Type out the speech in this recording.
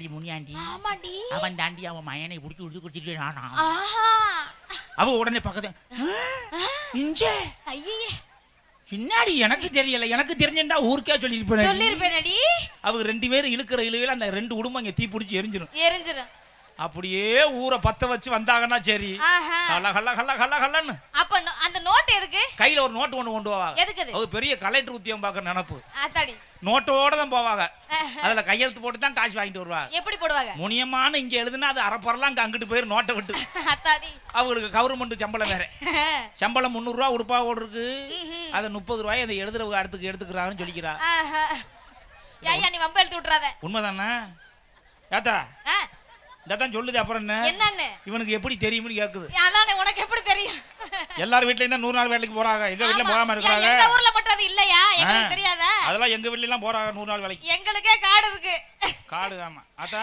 இருக்காண்டி முனியாண்டி. ஆமாண்டி. அவன் தாண்டி அவன் மயனை புடிச்சு உடுத்து குடிச்சிட்டு ஆஹா. அவ உடனே பக்கத்து இஞ்சே ஐயே பின்னாடி எனக்கு தெரியல, எனக்கு தெரிஞ்சிருந்தா ஊருக்கே சொல்லிருப்பேனடி. அவங்க 2 பேரும் இழுக்கிற இழுவையில அந்த 2 குடும்பம் இங்க தீ பிடிச்சி எரிஞ்சிரும். அப்படியே ஊரை பத்த வச்சு வந்தாங்கன்னா சரி. கல்ல கல்ல கல்ல கல்ல கல்லன்னு. அப்ப அந்த நோட் எதுக்கு? கையில ஒரு நோட்டு ஒண்ணு கொண்டு போவாங்க. எதுக்கு? அது பெரிய கலெக்டர் உத்தியம் பார்க்கற நினைப்பு. ஆத்தாடி. நோட்டோட தான் போவாங்க. அதுல கையெழுத்து போட்டு தான் காசு வாங்கிட்டு வருவாங்க. எப்படி போடுவாங்க? முனியமான இங்க எழுதுனா அது அரப்பறலாம் அங்கிட்டு போய் நோட்டை விட்டு. ஆத்தாடி. அவங்களுக்கு கவர்மெண்ட் சம்பளம் வேற. சம்பளம் 300 ரூபாய் உடுப்பா ஓடுருக்கு. அத 30 ரூபாய் அந்த எழுதுறவங்க அடுத்துக்கு எடுத்துக்கறாங்கன்னு சொல்லிக்கிறா. ஏய்யா நீ வம்ப எழுதி விட்டுறாத. உண்மைதானே? ஏத்தா இதான் சொல்லுது. அப்புறம் என்ன இவனுக்கு எப்படி தெரியும்னு கேக்குது. அதானே உனக்கு எப்படி தெரியும்? எல்லார் வீட்லயும் தான் 100 நாள் வேலைக்கு போறாங்க. எங்க வீட்ல போகாம இருக்காங்க. எங்க ஊர்ல மட்டும் அது இல்லையா? எங்களுக்கு தெரியாதா? அதெல்லாம் எங்க வீட்ல எல்லாம் போறாங்க 100 நாள் வேலைக்கு. எங்களுக்கே காடு இருக்கு. காடு ஆமா. அதான்